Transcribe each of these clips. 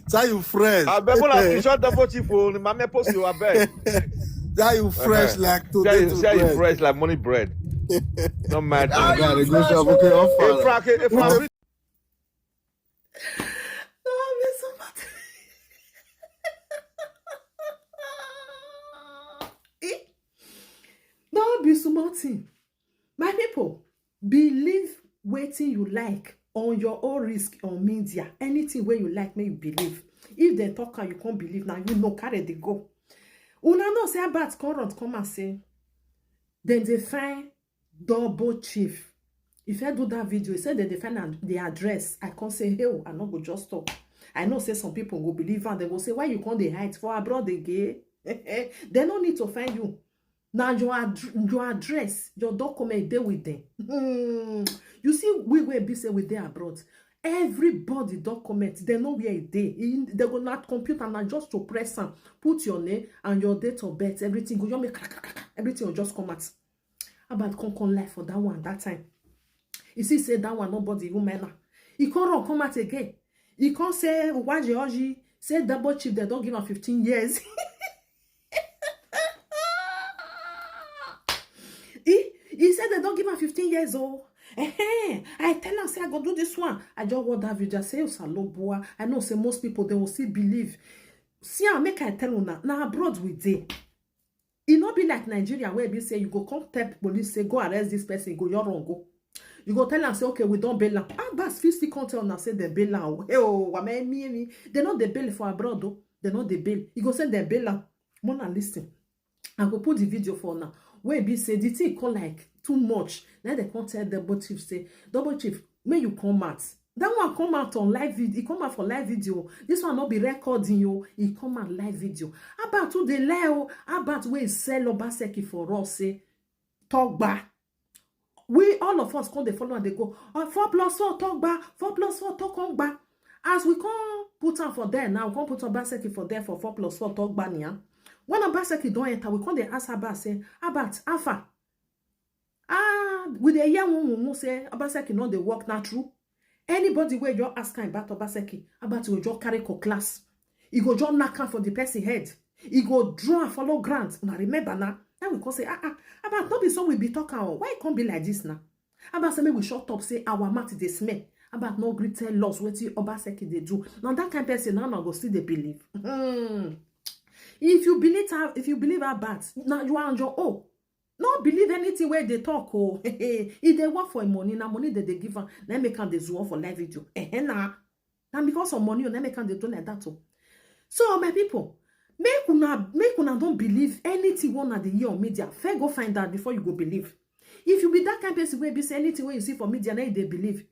Say you fresh. I bet when I shot double chief on my me post you I bet. Say you fresh like today to say you bread. fresh like money bread. No matter. I gotta go shop. Okay, If Frank, if I'm Don't be so much. My people, believe waiting you like on your own risk on media. Anything where you like, may you believe. If they talk and you can't believe, now you know carry they go. Una no say about current come and say, then they find double chief. If I do that video, he said that they find the address. I can't say, hey, I not go just talk. I know say some people go believe and they go say, why you can't they hide for abroad they gay? They don't need to find you. Now your address, your document, they with them. You see, we will be say with them abroad. Everybody document, they know where it is. They go not computer and just to press and put your name and your date of birth, everything go. You make everything will just come out. About con life for that one that time. You see, say that one nobody even manner. He can't come out again. He can't say why Georgie say double chief. They don't give him 15 years. He said they don't give her 15 years old. I tell her, say, I go do this one. I just want that video. Say, boy. I know, say, most people, they will still believe. See, I make I tell you now abroad with they. It not be like Nigeria where they say, you go come tell police, say, go arrest this person, go, you're wrong, go. You go tell them, say, okay, we don't bail them. Ah, but 50 can't tell them, say, they bail them. Hey, oh, me. They not the bail for abroad, though. They not the bail. You go say, they bail them. Mona, listen. I go put the video for now. Where be say the thing call like too much. Now they can't tell double chief say, double chief, may you come out. That one come out on live video. He come out for live video. This one not be recording you. He come out live video. About to the leo. About where sell Obazee for us say talk back. We all of us come they follow and they go. 4+4 talk back. 4+4 talk back. As we can't put on for there now, we can't put Obazee for there for 4+4 talk back here. When Obazee don't enter, we come they ask about say about Alpha. With a young woman say Obazee no they work not true. Anybody where you ask about Obazee, about you just carry co class. You go just knock for the person head. You go draw and follow grant. Now remember now. Now we can say about not be so we be talking. Why it can't be like this now? About say we shut up say our mat they smell. About no great tell loss what Obazee they do. Now that kind of person now go see they believe. If you believe about now you are on your own. Not believe anything where they talk. Oh, if they work for money, now money that they give them, then make can they zoom for live video. Now because of money, then make can they do like that too. So my people, make una don't believe anything one at the year on media. Fair go find out before you go believe. If you be that kind of person where be say anything where you see for media, now they believe.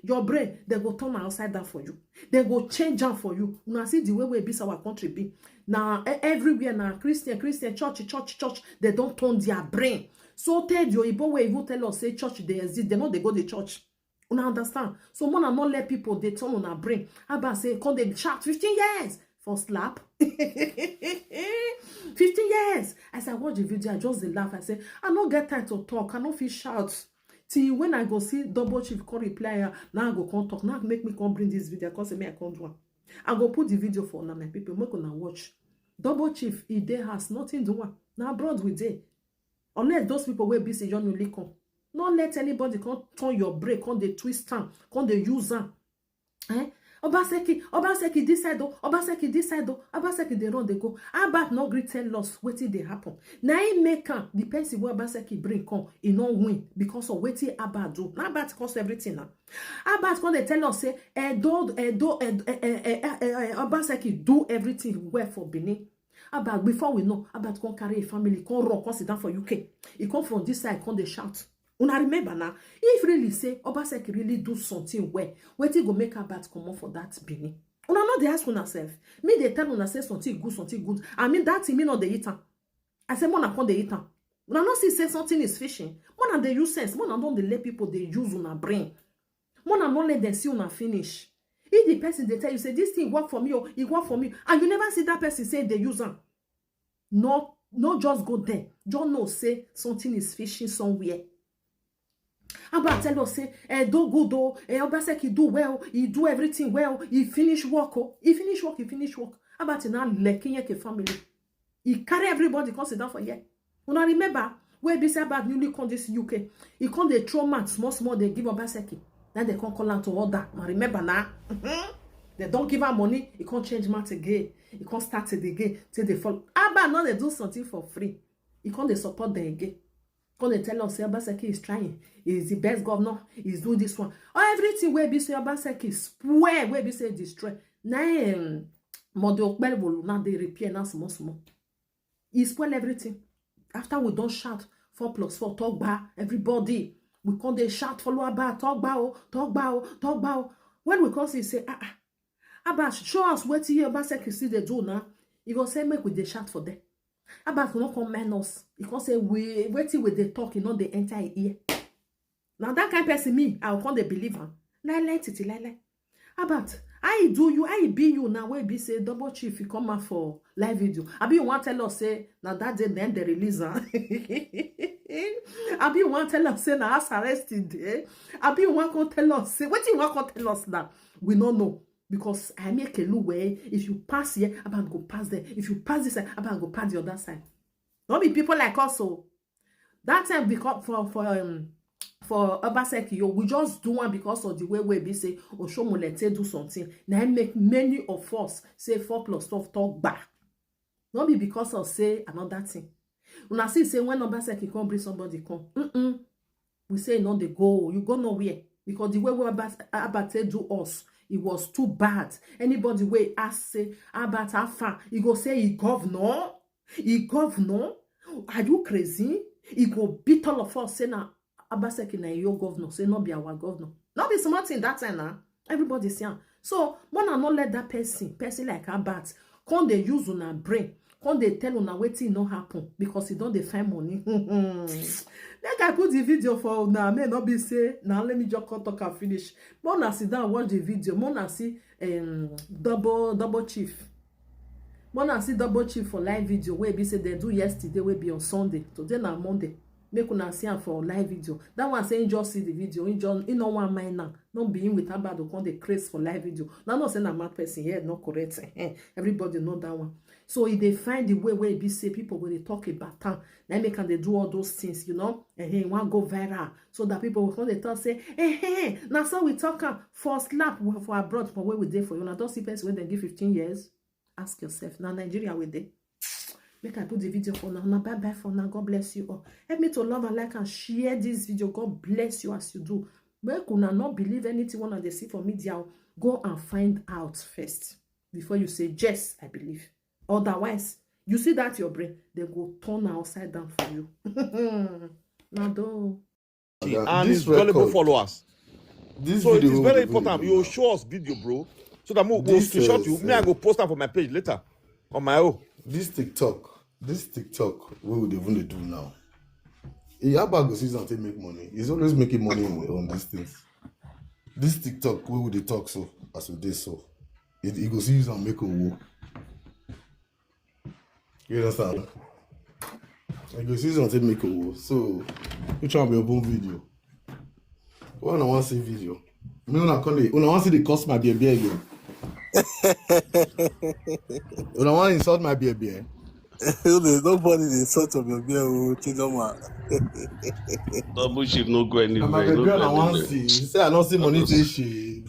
Your brain, they go turn outside down for you. They go change down for you. Now see the way be our country be. Now everywhere now Christian, church, they don't turn their brain. So tell you Igbo where you tell us say church they exist, they know they go to church. You understand? So one not let people they turn on our brain. How about say come they chat 15 years for slap. 15 years. As I watch the video, I just laugh. I say, I don't get time to talk. I don't feel shout. Till when I go see double chief call reply, now I go come talk. Now make me come bring this video because me I can't do one. I go put the video for now, my people. Make gonna watch. Double chief, he there has nothing to do. Now abroad with day. Unless those people will be say you no come. Not let anybody come turn your break, come they twist them, come they use them. Obazee this side, Obazee this side, Obazee they run they go. About no great tell loss, waiting they happen. Now he make the person where Obazee bring come, he no win because of waiting about do. Now about cost everything now. About when they tell us say, Obazee do everything well for Benin. About before we know, about can carry a family, can run, can sit down for UK. He come from this side, can they shout. Una remember now, if really say Obazee really do something well, what go make about come on for that Benin? Una not they ask una self. Me they tell una say something good. I mean that me not the eater. I say mona con the eater. Una not see say something is fishing. Mona they use sense. Mona don't they let people they use una brain. Mona not let them see una finish. If the person they tell you say this thing work for me or it work for me, and you never see that person say they use them. No just go there. Don't know say something is fishing somewhere. Abba tell us say, do good oh, Obaseki do well, he do everything well, he finish work oh, he finish work. Abba now leking yeke family. He carry everybody come sit down for here. Una remember where be say about newly come this UK. He come the throw mat small they give Obaseki. Then they come call out to order. Now remember now. They don't give her money, he can't change mat again. He can't start it again till they fall. Abba now they do something for free. He can't they support them again. Can't they tell us say Obaseki is trying. He's the best governor. He's doing this one. Or everything where be say Obaseki spoil, where be say destroy. Now model now they repair now small. He spoil everything. After we don't shout 4+4 talk ba everybody. We can't they shout follow about talk ba. When we come see say Abba, show us what you Obaseki see they do now. You go say make we dey shout for them. Abba cannot comment us. You can say wait till they talk, you know they enter ear. Now that kind of person me, I will come the believer. Lie. Abba, I do you, I be you now. Where be say double chief you come out for live video. Abi you want tell us say now that day then they release her. Abi you want tell us say now us arrested. Abi you want to tell us say what you want to tell us now? We don't know. Because I make a look where if you pass here, I'm going to go pass there. If you pass this side, I'm going to go pass the other side. Don't be people like us. So that time because for Obaseki, we just do one because of the way we say Oshomolete do something. Now make many of us say 4+12 talk back. Don't be because of say another thing. When I see say when Obaseki come bring somebody come, we say no they go. You go nowhere because the way we Abate do us. It was too bad. Anybody way ask say about Afa, he go say he governor. Are you crazy? He go beat all of us say na Obaseki na your governor. Say not be our governor. Not be smart in that time now. Everybody say so. Wanna not let that person like Abat come they use una brain. Come they tell una wetin no happen because he don't find money. Like I put the video for now, may not be say now. Let me just talk and finish. Mona sit down watch the video. Mona see double chief. Mona see double chief for live video. Where be say they do yesterday. Will be on Sunday. Today na Monday. Make una see am for live video. That one saying just see the video. He no one mind now. Don't be in with about to come the craze for live video. Now not saying a mad person here, not correct. Everybody know that one. So if they find the way where it be say people when they talk about town, then they can they do all those things, you know, and want go viral so that people will come they talk say, now so we talk for slap for abroad for where we there for you. Now don't see person when they give 15 years. Ask yourself now Nigeria with they. Make I put the video for now. Now bye for now. God bless you all. Help me to love and like and share this video. God bless you as you do. Make una not believe anything one they see for media. Go and find out first before you say yes, I believe. Otherwise, you see that your brain, they go turn upside down for you. Now do. And his valuable followers. So it is very important. You show us video, bro. So that we'll screenshot you. Me, I go post them for my page later on my own. This TikTok, what would they even do now? Yaba go see something make money. He's always making money on these things. This TikTok, where would they talk so as we did so? He go see and make a war. You understand? I go see something make a war. So which one be your own video? When I want to see video. Me when I want to see the cost my baby again. When I want to insult my baby. There's nobody in insult of your beer who Double chief no go anywhere. My baby I want to see. You say I don't see money to issue.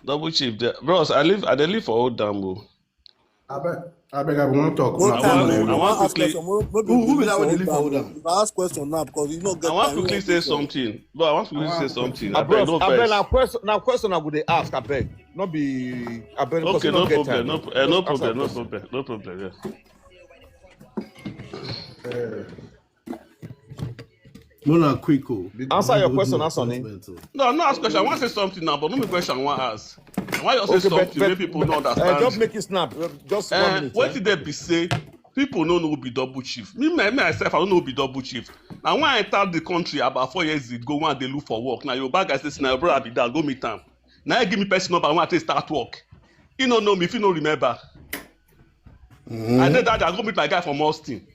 Double chief, bros. I live for Old Dambo. I beg I want to talk. I want quickly. Who will I want to live for Old Dambo? If I ask question now because you know. I want to quickly say something. No, I want to quickly say something. I beg, no now question I would ask. I beg, not be. I beg. Okay, no problem. No problem. Yeah. No, not quick. Answer your question, Anthony. No, I'm not asking question. I want to say something now, but no me question I want to ask. Why you say something make people don't understand? Just make it snap. Just 1 minute. What did they be say? People don't know who be double chief. Me myself, I don't know who be double chief. Now when I entered the country about 4 years ago, when they look for work, now your bag guy says, "Now brother, be that go meet them." Now you give me person number. I want to start work. You don't know me if you don't remember. I know that I go meet my guy from Austin.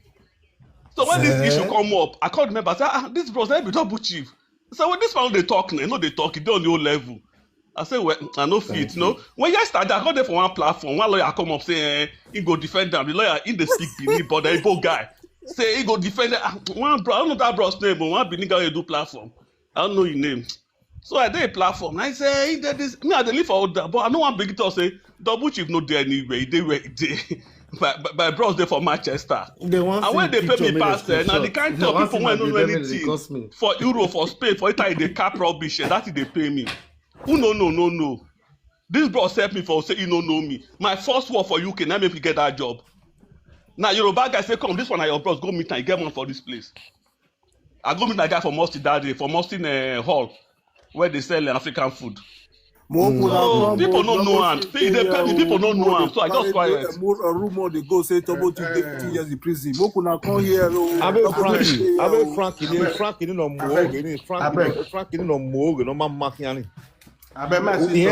So when this issue come up, I can't remember. I say, this bros, let me double chief. So when this one they talk now, they talk, they on your level. I say, well, I know fit, When you start, I got there for one platform, one lawyer come up say, he go defend them. The lawyer in the speak Benin, but the Igbo guy say he go defend them. One bro, I don't know that bro's name, but one Benin guy do platform. I don't know his name. So I did a platform. And I say, hey, this, me I live for that, but I know one big to say, double chief no there anyway. They were my bros there for Manchester. And when they pay me past there, now they can't tell people when don't know anything for Euro, for Spain, for Italy, they cap rubbish, that is they pay me. Who no. This bros help me for say you don't know me. My first work for UK, now make me get that job. Now Yoruba guy say, come, this one are your bros, go meet and get one for this place. I go meet that guy for Mustin that day, for Mustin Hall, where they sell African food. So people don't know him. They pay me, people don't know him. So I just quiet. A rumor they go say Tobo to 15 years in prison. Mokuna come here. Frank, you know, Frank, you know, more, no man marking. Now question, we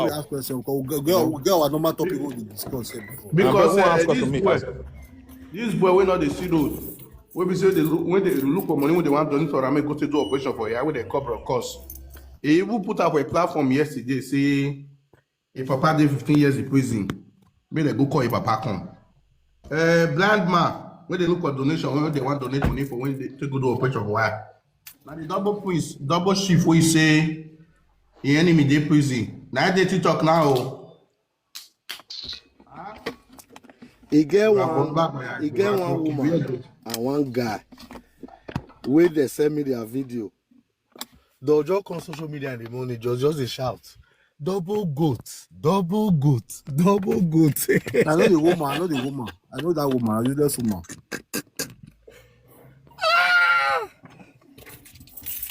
ask question. Girl, our normal topic we discuss before. Because this boy will not see road. When say when they look for money, when they want to donate for Rame, go to do operation for here, when they cover of course. He even put up a platform yesterday, say if Papa did 15 years in prison, may they go call if Papa come. Blind man, when they look for donation, when they want to donate money for when they take go do operation for here. Now the double shift we say the enemy dey prison. Now they talk now. He get one woman and one guy wey dey send me their video. They'll just come social media in the morning, just a shout. Double goat. I know the woman. I know that woman. I know that woman.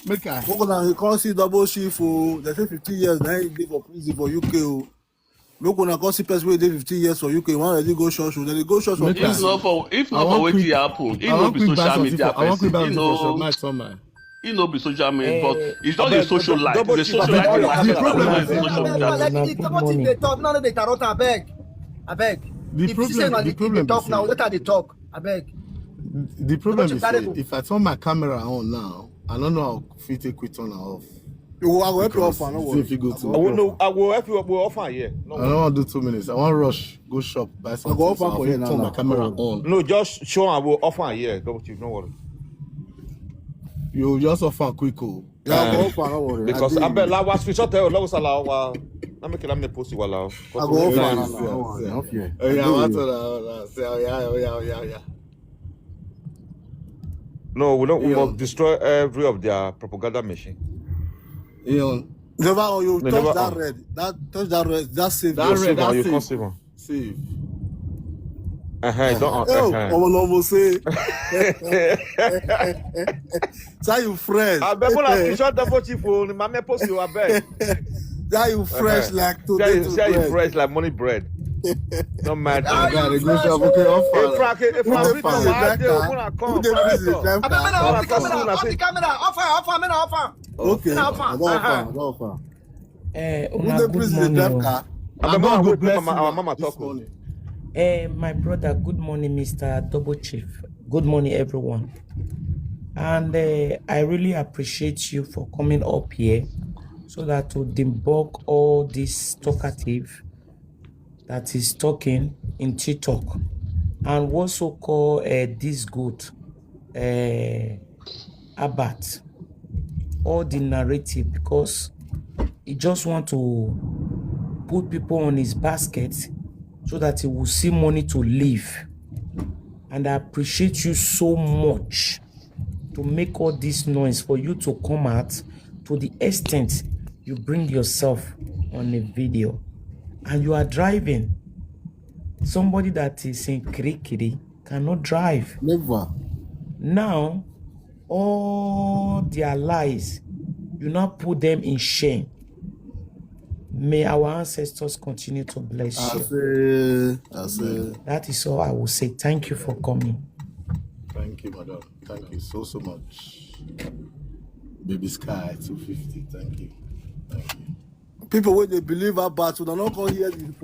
Make I. You can't see double shift. They say 15 years. Now he live for prison for UK. Look when I can't see person wey dey 15 years for UK. One already go church. Then they go church for. If not for wetin happen, it no be social media person. It no be social media, but it's just a social life. The social life The problem is if I turn my camera on now, I don't know how fit take quit on and off. I will help you offer. I will help you offer here. I don't want to do 2 minutes. I want to rush, go shop, buy something. I go offer for you now. Turn my camera on. No, just show I will offer here. Double chief, no worry. You just offer quick. Yeah, I go offer, no worry. Because I bet la was shot there. La was allow. I'm making them post you allow. I go offer. Okay. Yeah, what to say? Yeah. No, we must destroy every of their propaganda machine. Never you touch that red. That save. That red, you can't save one. Save. Don't say. Say you fresh. I bet when I shot double chief on my me post you. I bet. Say you fresh like today. Say you fresh like money bread. No matter. If Frank, the camera. Offer. Okay. Offer. Good morning. My brother, good morning, Mr. Double Chief. Good morning, everyone. And I really appreciate you for coming up here so that to debunk all this talkative that is talking in TikTok and also call this good Abat all the narrative, because he just want to put people on his basket so that he will see money to live. And I appreciate you so much to make all this noise for you to come out to the extent you bring yourself on a video. And you are driving. Somebody that is in Kirikiri cannot drive. Never. Now, all their lies, you now put them in shame. May our ancestors continue to bless you. That is all I will say. Thank you for coming. Thank you, madam. Thank you so much. Baby Sky 250. Thank you. People when they believe about, so they're not going to hear you.